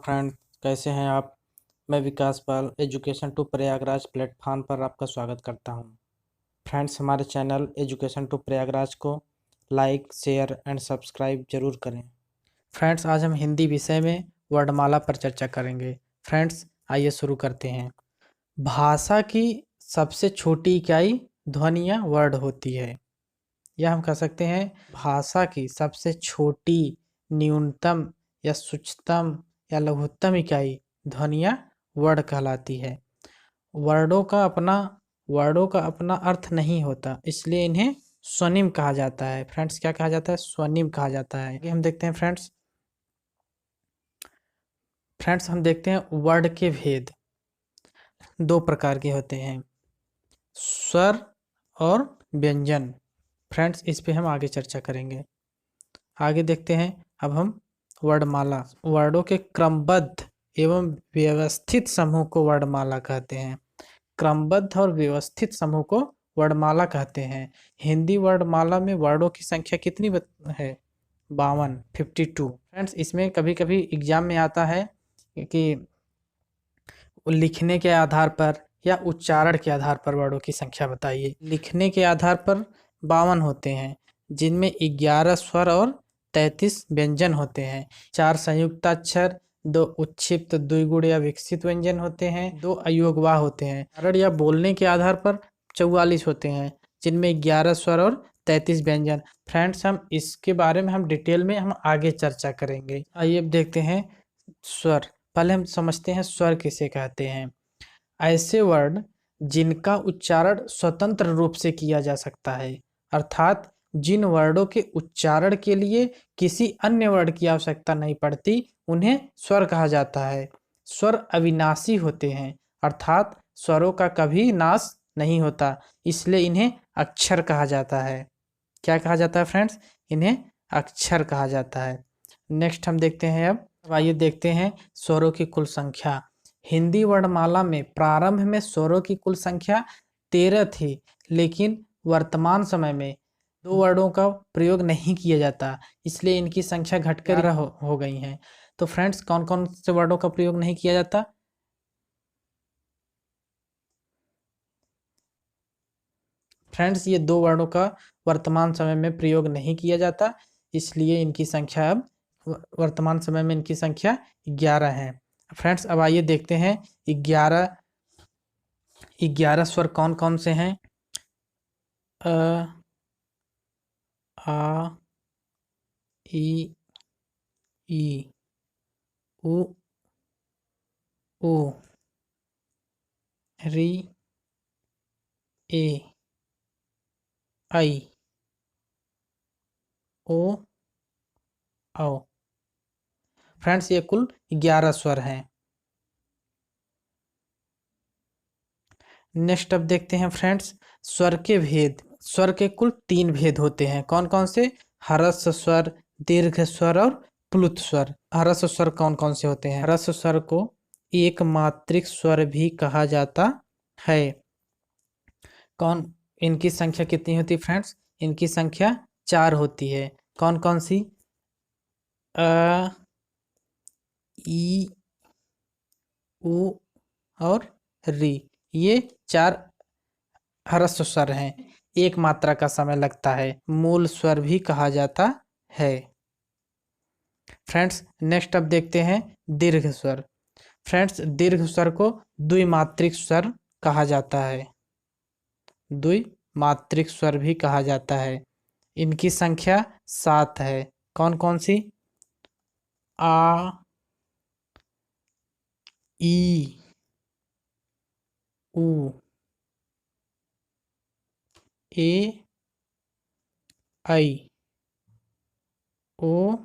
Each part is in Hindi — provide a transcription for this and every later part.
फ्रेंड, कैसे हैं आप। मैं विकास पाल एजुकेशन टू प्रयागराज प्लेटफॉर्म पर आपका स्वागत करता हूं। फ्रेंड्स, हमारे चैनल एजुकेशन टू प्रयागराज को लाइक, शेयर एंड सब्सक्राइब जरूर करें। फ्रेंड्स, आज हम हिंदी विषय में वर्णमाला पर चर्चा करेंगे। फ्रेंड्स, आइए शुरू करते हैं। भाषा की सबसे छोटी इकाई ध्वनि या वर्ड होती है। यह हम कह सकते हैं भाषा की सबसे छोटी, न्यूनतम या सूक्ष्मतम या लघुत्तम इकाई ध्वनि या वर्ड कहलाती है। वर्डों का अपना अर्थ नहीं होता, इसलिए इन्हें स्वनिम कहा जाता है। फ्रेंड्स, क्या कहा जाता है? स्वनिम कहा जाता है। ये हम देखते हैं फ्रेंड्स हम देखते हैं वर्ड के भेद दो प्रकार के होते हैं, स्वर और व्यंजन। फ्रेंड्स, इस पे हम आगे चर्चा करेंगे। आगे देखते हैं अब हम वर्णमाला। वर्डों के क्रमबद्ध एवं व्यवस्थित समूह को वर्णमाला कहते हैं। क्रमबद्ध और व्यवस्थित समूह को वर्णमाला कहते हैं। हिंदी वर्णमाला में वर्डों की संख्या कितनी है? 52, 52। फ्रेंड्स, इसमें कभी कभी एग्जाम में आता है कि लिखने के आधार पर या उच्चारण के आधार पर वर्डों की संख्या बताइए। लिखने के आधार पर 52 होते हैं, जिनमें 11 स्वर और 33 व्यंजन होते हैं। 4 संयुक्ताक्षर, 2 उच्छिप्त, द्विगुण या विकसित व्यंजन होते हैं, 2 अयोगवाह होते हैं। उच्चारण या बोलने के आधार पर 44 होते हैं, जिनमें 11 स्वर और 33 व्यंजन। फ्रेंड्स, हम इसके बारे में डिटेल में आगे चर्चा करेंगे। आइए अब देखते हैं स्वर। पहले हम समझते हैं स्वर किसे कहते हैं। ऐसे वर्ड जिनका उच्चारण स्वतंत्र रूप से किया जा सकता है, अर्थात जिन वर्डों के उच्चारण के लिए किसी अन्य वर्ड की आवश्यकता नहीं पड़ती, उन्हें स्वर कहा जाता है। स्वर अविनाशी होते हैं, अर्थात स्वरों का कभी नाश नहीं होता, इसलिए इन्हें अक्षर कहा जाता है। क्या कहा जाता है फ्रेंड्स? इन्हें अक्षर कहा जाता है। नेक्स्ट हम देखते हैं अब आइए देखते हैं स्वरों की कुल संख्या। हिंदी वर्णमाला में प्रारंभ में स्वरों की कुल संख्या 13 थी, लेकिन वर्तमान समय में 2 वर्डों का प्रयोग नहीं किया जाता, इसलिए इनकी संख्या घटकर 11 हो गई हैं। तो फ्रेंड्स, कौन कौन से वर्डों का प्रयोग नहीं किया जाता? फ्रेंड्स, ये 2 वर्डों का वर्तमान समय में प्रयोग नहीं किया जाता, इसलिए इनकी संख्या अब वर्तमान समय में इनकी संख्या 11 है। फ्रेंड्स, अब आइए देखते हैं 11 स्वर कौन कौन से हैं। अ, आ, ई, उ, ऊ, री, ए, आई, ओ, औ। फ्रेंड्स, ये कुल 11 स्वर हैं। नेक्स्ट अब देखते हैं फ्रेंड्स स्वर के भेद। स्वर के कुल 3 भेद होते हैं। कौन कौन से? ह्रस्व स्वर, दीर्घ स्वर और प्लुत स्वर। ह्रस्व स्वर कौन कौन से होते हैं? ह्रस्व स्वर को एक मात्रिक स्वर भी कहा जाता है। कौन? इनकी संख्या कितनी होती है फ्रेंड्स? इनकी संख्या 4 होती है। कौन कौन सी? अ, ई, उ और री। ये 4 ह्रस्व स्वर हैं। एक मात्रा का समय लगता है। मूल स्वर भी कहा जाता है। फ्रेंड्स, नेक्स्ट अब देखते हैं दीर्घ स्वर। फ्रेंड्स, दीर्घ स्वर को द्विमात्रिक स्वर कहा जाता है। द्विमात्रिक स्वर भी कहा जाता है। इनकी संख्या 7 है। कौन कौन सी? आ, ई, उ, ए, आई, ओ,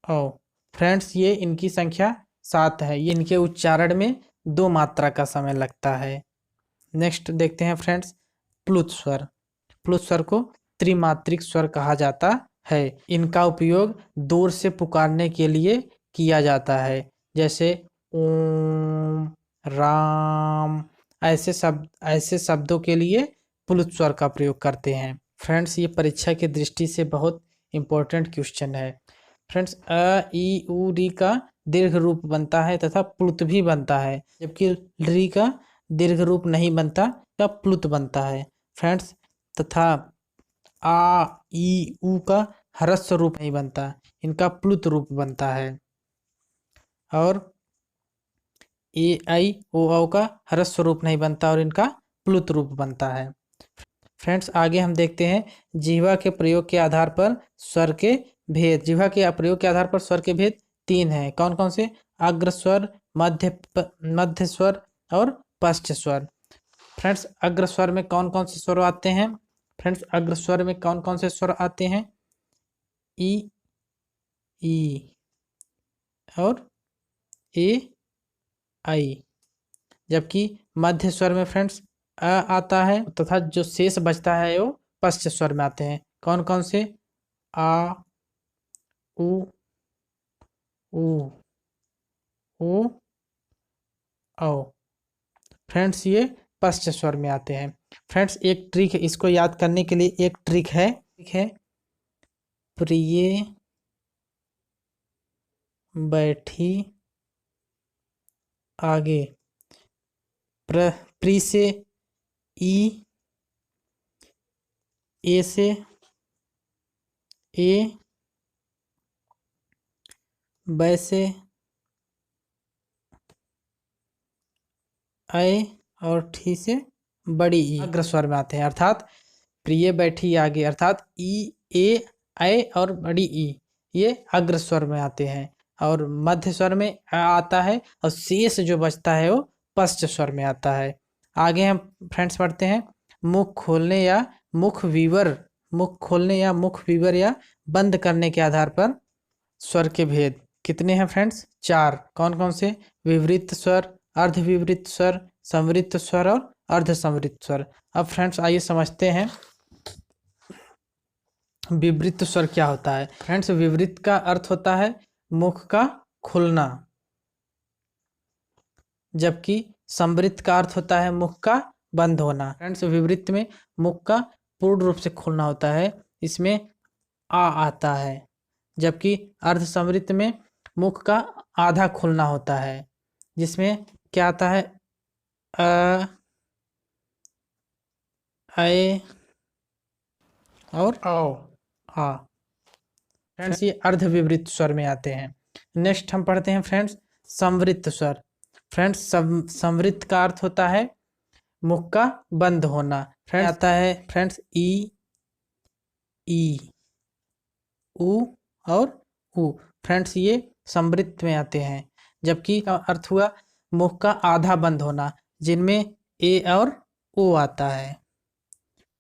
औ। फ्रेंड्स, ये इनकी संख्या 7 है। ये इनके उच्चारण में 2 मात्रा का समय लगता है। नेक्स्ट देखते हैं फ्रेंड्स प्लुत स्वर। प्लुत स्वर को त्रिमात्रिक स्वर कहा जाता है। इनका उपयोग दूर से पुकारने के लिए किया जाता है, जैसे ओम, राम। ऐसे शब्दों के लिए प्लुत स्वर का प्रयोग करते हैं। फ्रेंड्स, ये परीक्षा की दृष्टि से बहुत इंपॉर्टेंट क्वेश्चन है। फ्रेंड्स, अ, ई, उ, री का दीर्घ रूप बनता है तथा प्लुत भी बनता है, जबकि री का दीर्घ रूप नहीं बनता या प्लुत बनता है फ्रेंड्स। तथा आ ई उ का ह्रस्व रूप नहीं बनता, इनका प्लुत रूप बनता है। और ए आई ओ औ का ह्रस्व रूप नहीं बनता और इनका प्लुत रूप बनता है। फ्रेंड्स आगे हम देखते हैं जिह्वा के प्रयोग के आधार पर स्वर के भेद। जिह्वा के प्रयोग के आधार पर स्वर के भेद 3 हैं। कौन कौन से? अग्र स्वर, मध्य स्वर और पश्च स्वर। फ्रेंड्स अग्र स्वर में कौन कौन से स्वर आते हैं? फ्रेंड्स अग्र स्वर में कौन कौन से स्वर आते हैं? ई, ई और ए, आई। जबकि मध्य स्वर में फ्रेंड्स अ आता है तथा जो शेष बचता है वो पश्च स्वर में आते हैं। कौन कौन से? आ, उ, ऊ, ओ, औ। फ्रेंड्स ये पश्च स्वर में आते हैं। फ्रेंड्स एक ट्रिक है, इसको याद करने के लिए एक ट्रिक है प्रिय बैठी आगे। प्री से ई, ए से ए, बै से ऐ और ठी से बड़ी ई अग्र स्वर में आते हैं। अर्थात प्रिय बैठी आगे अर्थात ई, ए, ऐ और बड़ी ई ये अग्र स्वर में आते हैं और मध्य स्वर में अ आता है और शेष जो बचता है वो पश्च स्वर में आता है। आगे हम फ्रेंड्स पढ़ते हैं मुख खोलने या मुख विवर या बंद करने के आधार पर स्वर के भेद कितने हैं फ्रेंड्स? 4। कौन कौन से? विवृत स्वर, अर्धविवृत स्वर, संवृत स्वर और अर्धसंवृत स्वर। अब फ्रेंड्स आइए समझते हैं विवृत स्वर क्या होता है। फ्रेंड्स विवृत का अर्थ होता है मुख का खुलना, जबकि संवृत का अर्थ होता है मुख का बंद होना। फ्रेंड्स विवृत में मुख का पूर्ण रूप से खुलना होता है, इसमें आ आता है, जबकि अर्धसंवृत में मुख का आधा खुलना होता है, जिसमें क्या आता है? अ, ऐ और औ, आ। फ्रेंड्स ये अर्धविवृत स्वर में आते हैं। नेक्स्ट हम पढ़ते हैं फ्रेंड्स संवृत स्वर। फ्रेंड्स संवृत का अर्थ होता है मुख का बंद होना। फ्रेंड्स आता है फ्रेंड्स ई, उ और उ। फ्रेंड्स ये संवृत में आते हैं, जबकि का अर्थ हुआ मुख का आधा बंद होना, जिनमें ए और ओ आता है।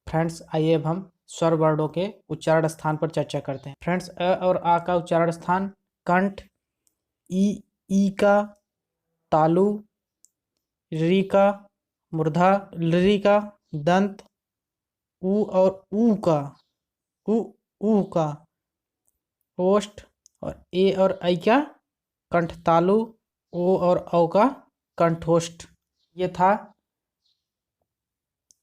फ्रेंड्स आइए अब हम स्वर वर्णों के उच्चारण स्थान पर चर्चा करते हैं। फ्रेंड्स अ और आ का उच्चारण स्थान कंठ, ई का तालु, री का मूर्धा, री का दंत, उ और ऊ का ओष्ठ और ए और ऐ का कंठतालु, ओ और औ का कंठोष्ठ। ये था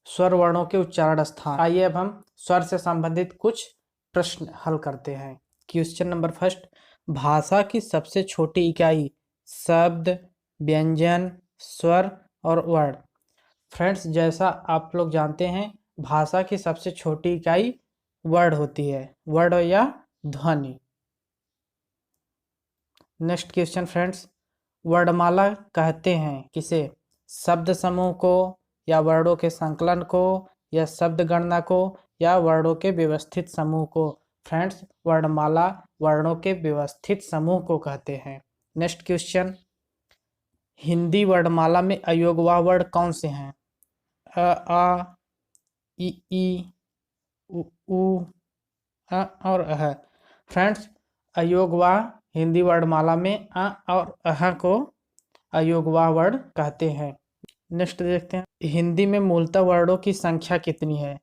स्वर वर्णों के उच्चारण स्थान। आइए अब हम स्वर से संबंधित कुछ प्रश्न हल करते हैं। क्वेश्चन नंबर फर्स्ट, भाषा की सबसे छोटी इकाई शब्द, व्यंजन, स्वर और वर्ण। फ्रेंड्स जैसा आप लोग जानते हैं भाषा की सबसे छोटी इकाई वर्ड होती है, वर्ड या ध्वनि। नेक्स्ट क्वेश्चन फ्रेंड्स, वर्णमाला कहते हैं किसे? शब्द समूह को या वर्णों के संकलन को या शब्द गणना को या वर्णों के व्यवस्थित समूह को? फ्रेंड्स वर्णमाला वर्णों के व्यवस्थित समूह को कहते हैं। नेक्स्ट क्वेश्चन, हिंदी वर्णमाला में अयोगवाह वर्ण कौन से हैं? अ, आ, ई, उ, अ और अह। फ्रेंड्स अयोगवाह हिंदी वर्णमाला में अ और अह को अयोगवाह वर्ण कहते हैं। नेक्स्ट देखते हैं हिंदी में मूलतः वर्णों की संख्या कितनी है?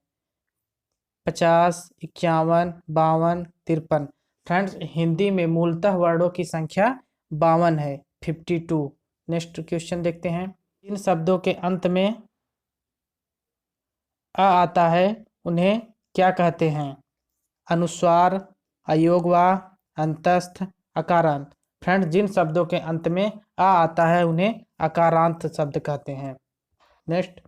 50, 51, 52, 53। फ्रेंड्स हिंदी में मूलतः वर्णों की संख्या 52 है, 52। नेक्स्ट क्वेश्चन देखते हैं, इन शब्दों के अंत में अ आता है उन्हें क्या कहते हैं? अनुस्वार, अयोगवाह, अंतस्थ, अकारांत। फ्रेंड्स, जिन शब्दों के अंत में आ आता है उन्हें अकारांत शब्द कहते हैं। नेक्स्ट,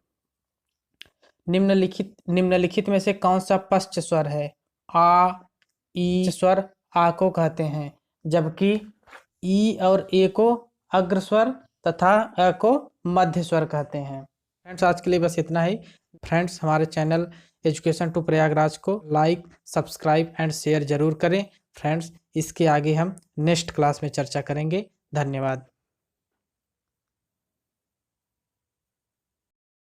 निम्नलिखित में से कौन सा पश्च स्वर है? आ, ई स्वर आ को कहते हैं, जबकि ई और ए को अग्र स्वर तथा अ को मध्य स्वर कहते हैं। फ्रेंड्स, आज के लिए बस इतना ही। फ्रेंड्स, हमारे चैनल एजुकेशन टू प्रयागराज को लाइक, सब्सक्राइब एंड शेयर जरूर करें। फ्रेंड्स, इसके आगे हम नेक्स्ट क्लास में चर्चा करेंगे। धन्यवाद।